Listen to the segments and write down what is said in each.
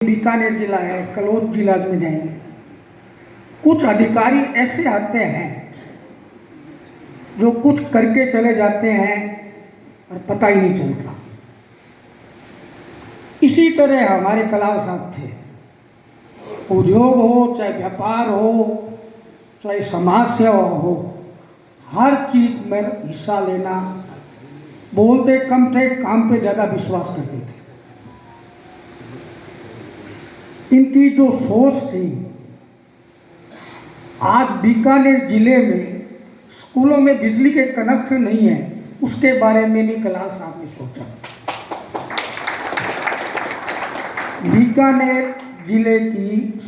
बीकानेर जिला है, कलोज जिला में जाएंगे, कुछ अधिकारी ऐसे आते हैं जो कुछ करके चले जाते हैं और पता ही नहीं चलता। इसी तरह हमारे कलाल साहब थे। उद्योग हो, चाहे व्यापार हो, चाहे समाज सेवा हो, हर चीज में हिस्सा लेना। बोलते कम थे, काम पे ज़्यादा विश्वास करते थे। इनकी जो सोच थी, आज बीकानेर जिले में स्कूलों में बिजली के कनेक्शन नहीं है, उसके बारे में भी कलाल साहब ने सोचा। बीकानेर जिले की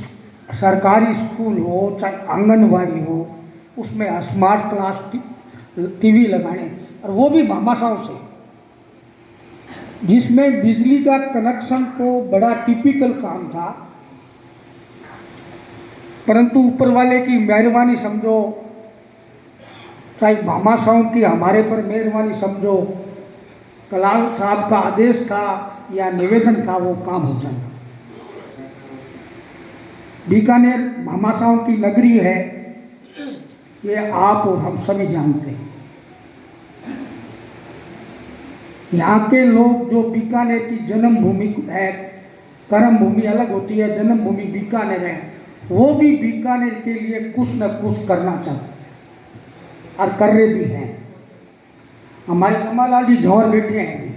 सरकारी स्कूल हो, चाहे आंगनवाड़ी हो, उसमें स्मार्ट क्लास टीवी लगाने, और वो भी मामा साहब से, जिसमें बिजली का कनेक्शन तो बड़ा टिपिकल काम था, परंतु ऊपर वाले की मेहरबानी समझो, चाहे मामा साहब की हमारे पर मेहरबानी समझो, कलाल साहब का आदेश था या निवेदन था, वो काम हो जाए। बीकानेर मामा साहब की नगरी है, ये आप और हम सभी जानते हैं। यहाँ के लोग जो बीकानेर की जन्मभूमि है, कर्म भूमि अलग होती है, जन्मभूमि बीकानेर है, वो भी बीकानेर के लिए कुछ न कुछ करना चाहते और कर रहे भी हैं। हमारे कमालाल जी जौहर बैठे हैं,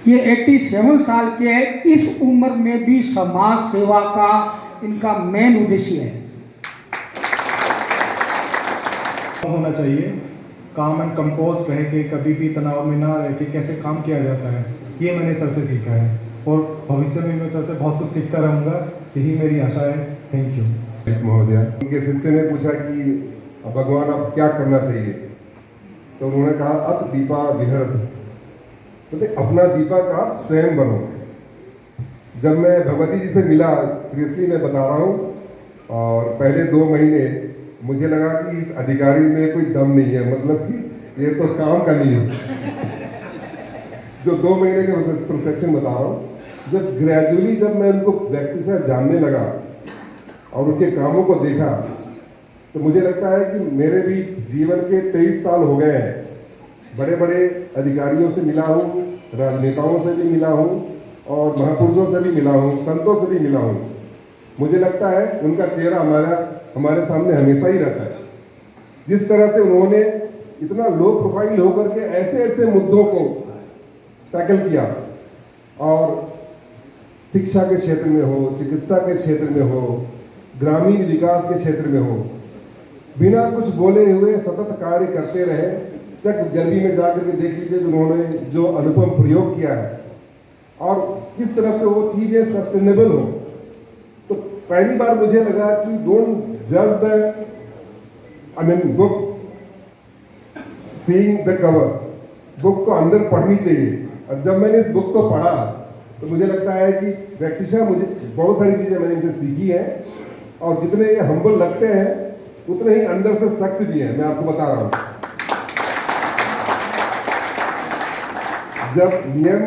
ये 87 साल के हैं। इस उम्र में भी समाज सेवा का इनका मेन उद्देश्य है। होना चाहिए, काम एंड कंपोज रह के, कभी भी तनाव में ना रह के कैसे काम किया जाता है, ये मैंने सर से सीखा है और भविष्य में मैं सर से बहुत कुछ सीखता रहूँगा, यही मेरी आशा है। थैंक यू महोदया। उनके शिष्य ने पूछा कि भगवान अब क्या करना चाहिए, तो उन्होंने कहा अत दीपा विहरत, तो अपना दीपक आप स्वयं बनो। जब मैं भगवती जी से मिला, सीरियसली मैं बता रहा हूँ, और पहले 2 महीने मुझे लगा कि इस अधिकारी में कोई दम नहीं है, मतलब कि ये तो काम का नहीं है। जो 2 महीने के परसेप्शन बता रहा हूँ, जब ग्रेजुअली जब मैं उनको व्यक्ति से जानने लगा और उनके कामों को देखा, तो मुझे लगता है कि मेरे भी जीवन के 23 साल हो गए हैं। बड़े बड़े अधिकारियों से मिला हूँ, राजनेताओं से भी मिला हूँ, और महापुरुषों से भी मिला हूँ, संतों से भी मिला हूँ। मुझे लगता है उनका चेहरा हमारे सामने हमेशा ही रहता है। जिस तरह से उन्होंने इतना लो प्रोफाइल होकर के ऐसे ऐसे मुद्दों को टैकल किया, और शिक्षा के क्षेत्र में हो, चिकित्सा के क्षेत्र में हो, ग्रामीण विकास के क्षेत्र में हो, बिना कुछ बोले हुए सतत कार्य करते रहे। चक गर्मी में जाकर के देख लीजिए उन्होंने जो अनुपम प्रयोग किया है, और किस तरह से वो चीजें सस्टेनेबल हो। तो पहली बार मुझे लगा कि डोंट जज the book seeing the cover, book को अंदर पढ़नी चाहिए। और जब मैंने इस बुक को पढ़ा, तो मुझे लगता है कि व्यक्तिशः मुझे बहुत सारी चीजें मैंने इनसे सीखी हैं, और जितने ये हम्बल लगते हैं उतने ही अंदर से सख्त भी हैं, मैं आपको बता रहा हूं। जब नियम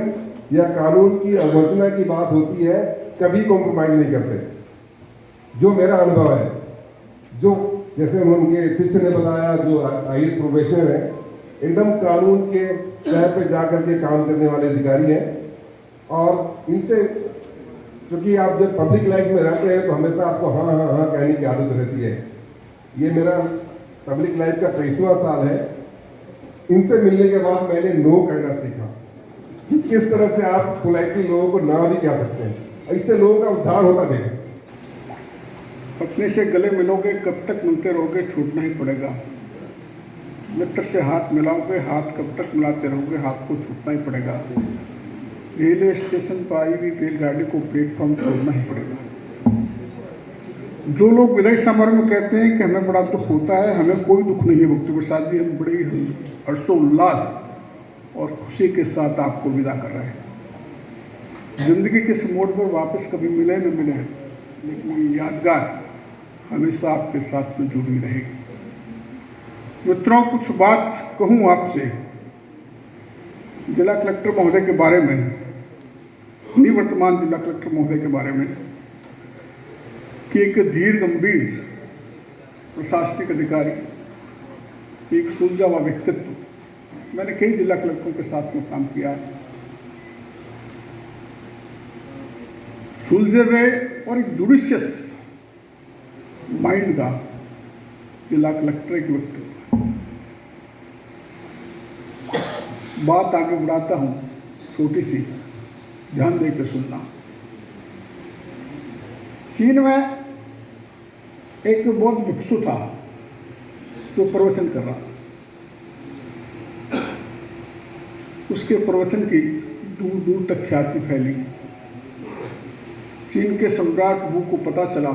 या कानून की अवमानना की बात होती है, कभी कॉम्प्रोमाइज नहीं करते। जो मेरा अनुभव है, जो जैसे उनके शिष्य ने बताया, जो आईएएस प्रोफेशनल है, एकदम कानून के तह पे जाकर के काम करने वाले अधिकारी हैं। और इनसे, क्योंकि आप जब पब्लिक लाइफ में रहते हैं तो हमेशा आपको हाँ हाँ हाँ कहने की आदत रहती है। ये मेरा पब्लिक लाइफ का 23वां साल है। इनसे मिलने के बाद मैंने नो कहना सीखा कि किस तरह से आप पोलाइटली लोगों को ना भी कह सकते हैं। इससे लोगों का उद्धार होता देखा। पत्नी से गले मिलोगे, कब तक मिलते रहोगे, छूटना ही पड़ेगा। मित्र से हाथ मिलाओगे, हाथ कब तक मिलाते रहोगे, हाथ को छूटना ही पड़ेगा। रेलवे स्टेशन पर आई हुई रेलगाड़ी को प्लेटफॉर्म छोड़ना ही पड़ेगा। जो लोग विदाई समारोह में कहते हैं कि हमें बड़ा दुख होता है, हमें कोई दुख नहीं है मुक्ति प्रसाद जी, हम बड़े हर्षोल्लास और खुशी के साथ आपको विदा कर रहे हैं। जिंदगी के इस मोड़ पर वापस कभी मिले न मिले, लेकिन ये यादगार हमेशा आपके साथ में जुड़ी रहेगी। मित्रों, कुछ बात कहूँ आपसे जिला कलेक्टर महोदय के बारे में। निवर्तमान जिला कलेक्टर महोदय के बारे में कि एक धीर गंभीर प्रशासनिक अधिकारी, एक सुलझा हुआ व्यक्तित्व। मैंने कई जिला कलेक्टरों के साथ में काम किया, सुलझे हुए और एक जुडिशियस माइंड का जिला कलेक्टर एक व्यक्तित्व। बात आगे बढ़ाता हूं, छोटी सी, ध्यान देकर सुनना। चीन में एक बौद्ध भिक्षु था जो प्रवचन कर रहा था। उसके प्रवचन की दूर दूर तक ख्याति फैली। चीन के सम्राट वू को पता चला,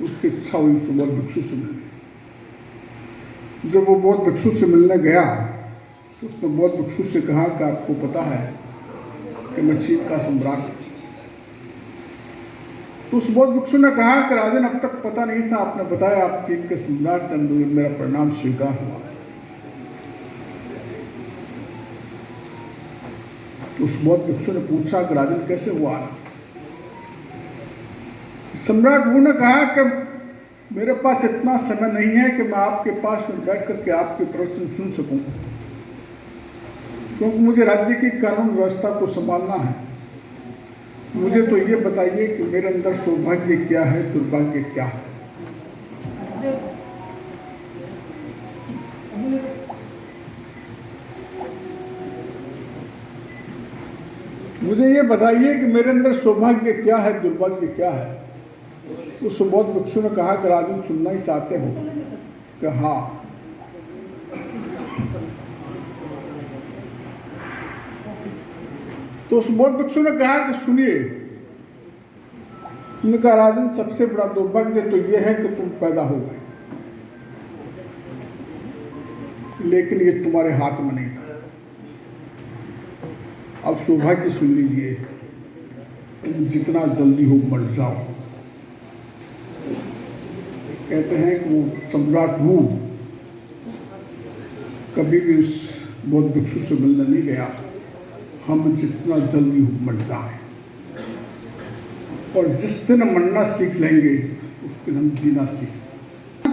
उसकी इच्छा हुई उस बौद्ध भिक्षु से मिलने। जब वो बौद्ध भिक्षु से मिलने गया तो उसने बौद्ध भिक्षु से कहा कि आपको पता है कि मैं चीन का सम्राट हूं। तो उस बौद्ध भिक्षु ने कहा कि राजन, अब तक पता नहीं था, आपने बताया आप चीन के सम्राट हैं, मेरा प्रणाम स्वीकार हुआ। तो उस बौद्ध भिक्षु ने पूछा कि राजन कैसे हुआ? सम्राट वो ने कहा कि मेरे पास इतना समय नहीं है कि मैं आपके पास में बैठ करके आपके प्रवचन सुन सकूं, क्योंकि मुझे राज्य की कानून व्यवस्था को संभालना है। मुझे तो ये बताइए कि मेरे अंदर सौभाग्य क्या है, दुर्भाग्य क्या है। मुझे ये बताइए कि मेरे अंदर सौभाग्य क्या है, दुर्भाग्य क्या है। उस बौद्ध भिक्षु ने कहा कि राजन, सुनना ही चाहते हो? कि हाँ। तो उस बौद्ध भिक्षु ने कहा कि सुनिए। उन्होंने कहा राजन, सबसे बड़ा दुर्भाग्य तो यह है कि तुम पैदा हो गए, लेकिन ये तुम्हारे हाथ में नहीं था। अब सौभाग्य सुन लीजिए, तुम जितना जल्दी हो मर जाओ। कहते हैं कि वो सम्राट वू कभी भी उस बौद्ध भिक्षु से मिलने नहीं गया। हम जितना जल्दी हो मर जाए, और जिस दिन मरना सीख लेंगे उस दिन हम जीना सीख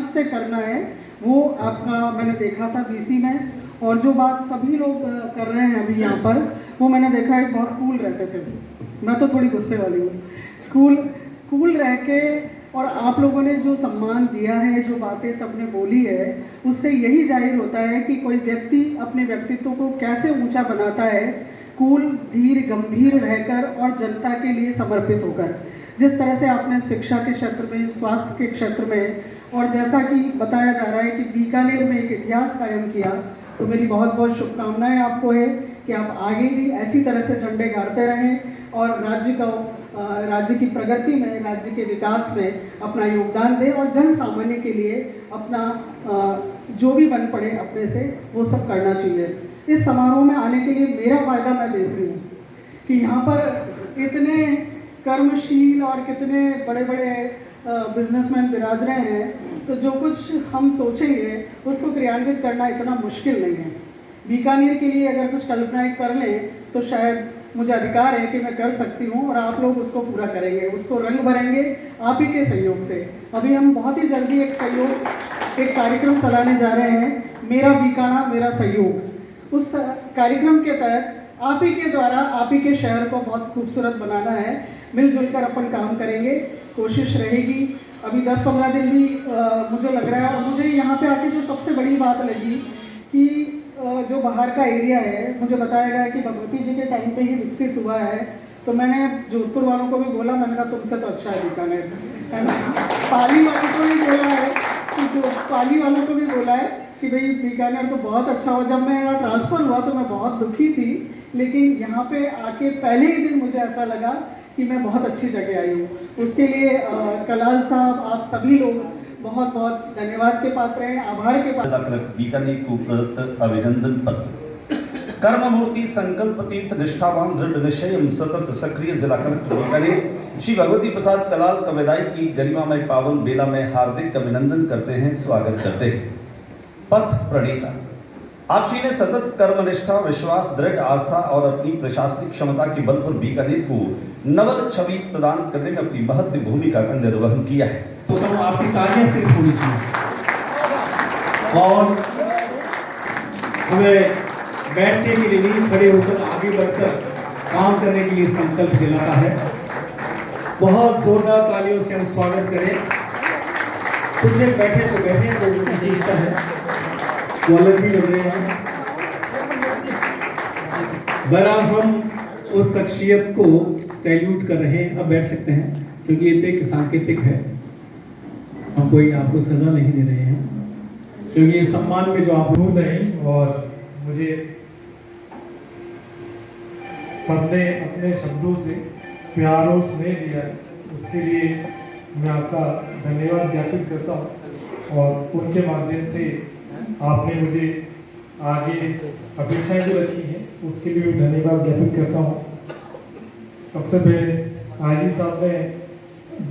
से करना है। वो आपका मैंने देखा था बीसी में, और जो बात सभी लोग कर रहे हैं अभी यहाँ पर, वो मैंने देखा है बहुत कूल रहते थे। मैं तो थोड़ी गुस्से वाली हूँ। कूल रह के, और आप लोगों ने जो सम्मान दिया है, जो बातें सबने बोली है, उससे यही जाहिर होता है कि कोई व्यक्ति अपने व्यक्तित्व को कैसे ऊंचा बनाता है, कूल, धीर, गंभीर रहकर और जनता के लिए समर्पित होकर। जिस तरह से आपने शिक्षा के क्षेत्र में, स्वास्थ्य के क्षेत्र में, और जैसा कि बताया जा रहा है कि बीकानेर में एक इतिहास कायम किया, तो मेरी बहुत बहुत शुभकामनाएं आपको है कि आप आगे भी ऐसी तरह से झंडे गाड़ते रहें और राज्य की प्रगति में, राज्य के विकास में अपना योगदान दें, और जन सामान्य के लिए अपना जो भी बन पड़े अपने से वो सब करना चाहिए। इस समारोह में आने के लिए मेरा फ़ायदा मैं देख रही हूँ कि यहाँ पर इतने कर्मशील और कितने बड़े बड़े बिजनेसमैन विराज रहे हैं, तो जो कुछ हम सोचेंगे उसको क्रियान्वित करना इतना मुश्किल नहीं है। बीकानेर के लिए अगर कुछ कल्पनाएं कर लें तो शायद मुझे अधिकार है कि मैं कर सकती हूँ, और आप लोग उसको पूरा करेंगे, उसको रंग भरेंगे आप ही के सहयोग से। अभी हम बहुत ही जल्दी एक कार्यक्रम चलाने जा रहे हैं, मेरा बीकाना मेरा सहयोग। उस कार्यक्रम के तहत आप ही के द्वारा आप ही के शहर को बहुत खूबसूरत बनाना है। मिलजुल कर अपन काम करेंगे, कोशिश रहेगी। अभी 10-15 दिन भी मुझे लग रहा है, और मुझे यहाँ पे आके जो सबसे बड़ी बात लगी कि जो बाहर का एरिया है, मुझे बताया गया कि भगवती जी के टाइम पे ही विकसित हुआ है। तो मैंने जोधपुर वालों को भी बोला, मैंने कहा तुमसे तो अच्छा है बीकानेर, है ना। पाली वालों को भी बोला है कि भाई बीकानेर तो बहुत अच्छा हुआ। जब मैं यहाँ ट्रांसफ़र हुआ तो मैं बहुत दुखी थी, लेकिन यहाँ पे आके पहले ही दिन मुझे ऐसा लगा कि मैं बहुत अच्छी जगह आई हूँ। उसके लिए कलाल साहब, आप सभी लोग बहुत बहुत धन्यवाद के पात्र हैं, आभार के पात्र। बीकानेर को प्रदत्त अभिनंदन पत्र। कर्ममूर्ति संकल्प तीर्थ निष्ठावान दृढ़ निश्चय सतत सक्रिय जिला कलेक्टर बीकानेर श्री भगवती प्रसाद कलाल का विदाई की गरिमामय पावन बेला में हार्दिक अभिनंदन करते हैं, स्वागत करते हैं। पथ प्रणेता आप श्री ने सतत कर्मनिष्ठा, विश्वास, दृढ़ आस्था और अपनी प्रशासनिक क्षमता के बल पर बीकानेर को नवल छवि प्रदान करने में अपनी महत्वपूर्ण भूमिका का निर्वहन किया है। तो आपकी तालियां सिर्फ होनी चाहिए और हमें बैठने के लिए नहीं, खड़े होकर आगे बढ़कर काम करने के लिए संकल्प दिलाता है। बहुत जोरदार तालियों से हम स्वागत करें। कुछ देर बैठे तो बैठे, तो उनकी इच्छा है वो अलग भी लग रहे हैं। बहरहाल हम उस शख्सियत को सैल्यूट कर रहे हैं। अब बैठ सकते हैं क्योंकि ये एक सांकेतिक है, हम कोई आपको सजा नहीं दे रहे हैं, क्योंकि इस सम्मान में जो आप नहीं, और मुझे सबने अपने शब्दों से प्यार और स्नेह दिया है, उसके लिए मैं आपका धन्यवाद ज्ञापित करता हूँ। और उनके माध्यम से आपने मुझे आगे अपेक्षाएं जो रखी हैं उसके लिए भी धन्यवाद ज्ञापित करता हूँ। सबसे पहले आजी साहब ने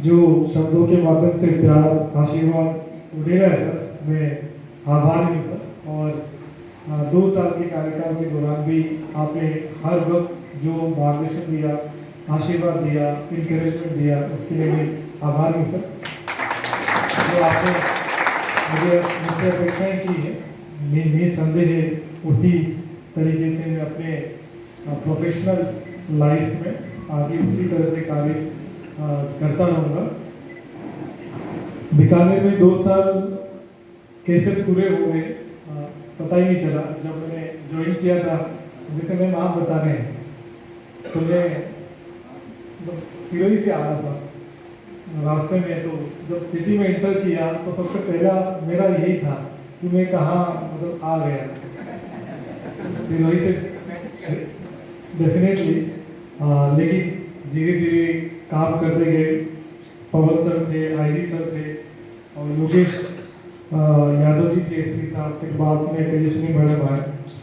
जो शब्दों के माध्यम से प्यार आशीर्वाद दिया है सर, मैं आभारी हूँ सर। और 2 साल के कार्यकाल के दौरान भी आपने हर वक्त जो मार्गदर्शन दिया, आशीर्वाद दिया, इंकरेजमेंट दिया, उसके लिए भी आभारी हूँ सर। जो आपने मुझसे अपेक्षाएं की है, निसंदेह उसी तरीके से मैं अपने प्रोफेशनल लाइफ में आगे उसी तरह से कार्य करता रहूँगा। बीकानेर में 2 साल कैसे पूरे हुए पता ही नहीं चला। जब मैंने ज्वाइन किया था, जैसे मैं आप बता रहे हैं, तो मैं सिरोही से आ रहा था रास्ते में, तो जब सिटी में एंटर किया तो सबसे पहला मेरा यही था कि मैं कहाँ मतलब आ गया सिरोही से डेफिनेटली। लेकिन धीरे धीरे काम करते गए। पवन सर थे, आईजी सर थे, और योगेश यादव जी थे एसपी साहब, फिर बाद में तेजस्विनी मैडम आए।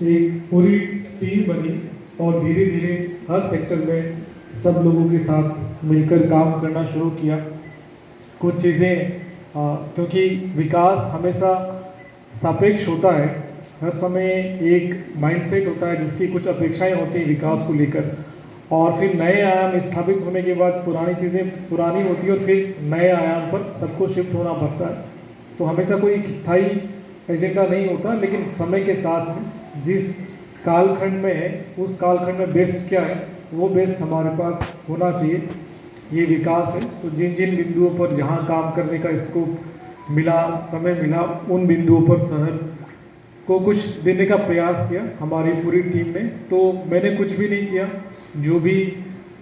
एक पूरी टीम बनी और धीरे धीरे हर सेक्टर में सब लोगों के साथ मिलकर काम करना शुरू किया। कुछ चीज़ें क्योंकि विकास हमेशा सापेक्ष होता है, हर समय एक माइंडसेट होता है जिसकी कुछ अपेक्षाएं होती हैं विकास को लेकर, और फिर नए आयाम स्थापित होने के बाद पुरानी चीज़ें पुरानी होती है और फिर नए आयाम पर सबको शिफ्ट होना पड़ता है। तो हमेशा कोई एक स्थायी एजेंडा नहीं होता, लेकिन समय के साथ में जिस कालखंड में है उस कालखंड में बेस्ट क्या है वो बेस्ट हमारे पास होना चाहिए। ये विकास है। तो जिन जिन बिंदुओं पर जहाँ काम करने का स्कोप मिला, समय मिला, उन बिंदुओं पर शहर को कुछ देने का प्रयास किया हमारी पूरी टीम ने। तो मैंने कुछ भी नहीं किया, जो भी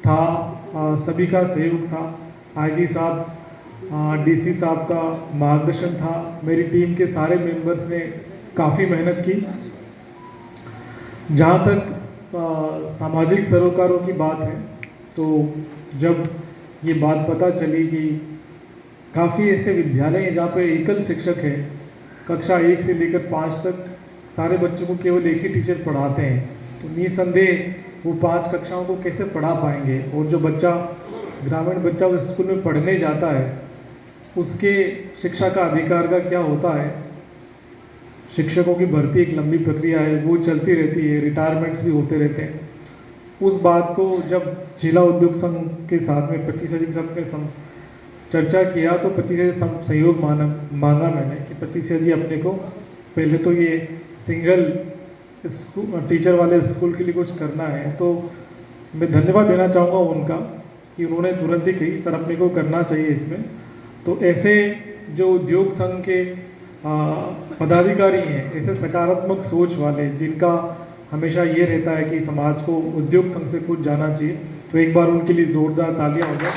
था सभी का सहयोग था। आईजी साहब, डीसी साहब का मार्गदर्शन था, मेरी टीम के सारे मेंबर्स ने काफ़ी मेहनत की। जहाँ तक सामाजिक सरोकारों की बात है, तो जब ये बात पता चली कि काफ़ी ऐसे विद्यालय हैं जहाँ पे एकल शिक्षक है, कक्षा 1 से लेकर 5 तक सारे बच्चों को केवल एक ही टीचर पढ़ाते हैं, तो निसंदेह वो 5 कक्षाओं को कैसे पढ़ा पाएंगे। और जो बच्चा, ग्रामीण बच्चा उस स्कूल में पढ़ने जाता है, उसके शिक्षा का अधिकार का क्या होता है। शिक्षकों की भर्ती एक लंबी प्रक्रिया है, वो चलती रहती है, रिटायरमेंट्स भी होते रहते हैं। उस बात को जब जिला उद्योग संघ के साथ में 25 जी साहब ने चर्चा किया, तो 25 सहयोग मांगा मैंने कि 25 जी अपने को पहले तो ये सिंगल स्कूल टीचर वाले स्कूल के लिए कुछ करना है। तो मैं धन्यवाद देना चाहूँगा उनका कि उन्होंने तुरंत ही कही सर अपने को करना चाहिए इसमें। तो ऐसे जो उद्योग संघ के पदाधिकारी हैं, ऐसे सकारात्मक सोच वाले, जिनका हमेशा ये रहता है कि समाज को उद्योग संघ से कुछ जाना चाहिए, तो एक बार उनके लिए ज़ोरदार तालियां हो जाए।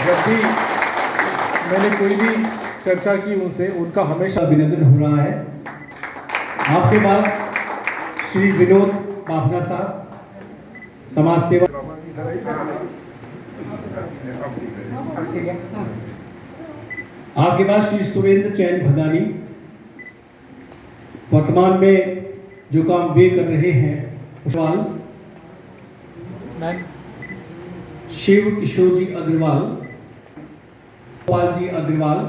जब भी मैंने कोई भी चर्चा की उनसे, उनका हमेशा अभिनंदन हो रहा है। आपके बाद श्री विनोद पाफना साहब, समाज सेवा। आपके बाद श्री सुरेंद्र चैन भदानी, वर्तमान में जो काम वे कर रहे हैं। शिव किशोर जी अग्रवाल, गोपाल जी अग्रवाल,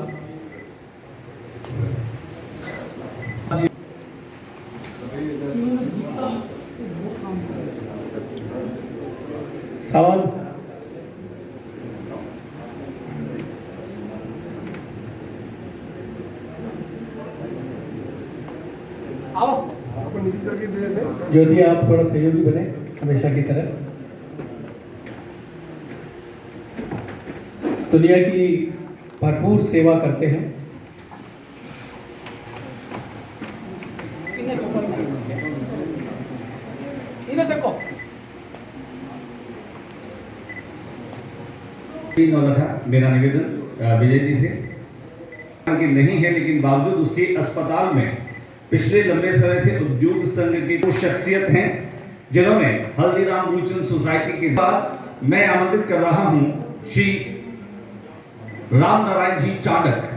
सवाल ज्योति, आप थोड़ा सहयोगी बने हमेशा की तरह। दुनिया की भरपूर सेवा करते हैं। मेरा निवेदन विजय जी से कि नहीं है, लेकिन बावजूद उसके अस्पताल में पिछले लंबे समय से उद्योग संघ की वो शख्सियत हैं जिन्होंने हल्दीराम रूचन सोसाइटी के साथ मैं आमंत्रित कर रहा हूं श्री राम नारायण जी चाणक,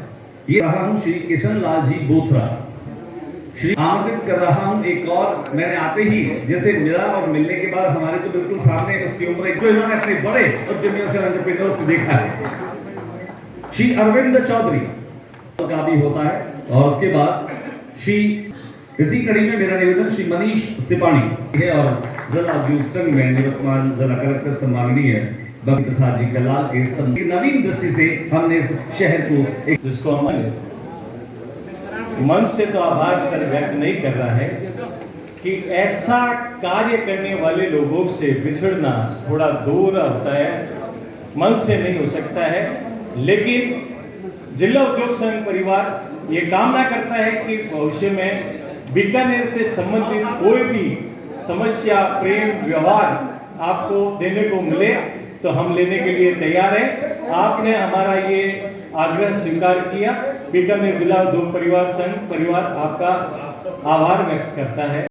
ये रहा हूं श्री किशन लाल जी बोथरा, श्री आमंत्रित कर रहा हूं एक और। मैंने आते ही जैसे मिला और मिलने के बाद हमारे तो बिल्कुल सामने उसकी उम्र एक, इन्होंने अपने बड़े उद्यमियों से एंटरप्रेन्योर से देखा है, श्री अरविंद चौधरी का भी होता है। और उसके बाद श्री इसी कड़ी में मेरा निवेदन श्री मनीष सिपाणी है और जिला उद्योग संघ में निवर्तमान जिला कलेक्टर सम्माननीय भक्ति प्रसाद जी कलाल के नवीन दृष्टि से हमने इस शहर को एक जिसको हमारे मन से तो आभार सर व्यक्त नहीं कर रहा है कि ऐसा कार्य करने वाले लोगों से बिछड़ना थोड़ा दूर होता है, मन से नहीं हो सकता है। लेकिन जिला उद्योग संघ परिवार ये कामना करता है कि भविष्य में बीकानेर से संबंधित कोई भी समस्या, प्रेम, व्यवहार आपको देने को मिले तो हम लेने के लिए तैयार हैं। आपने हमारा ये आग्रह स्वीकार किया। बीकानेर जिला उद्योग परिवार संघ परिवार आपका आभार व्यक्त करता है।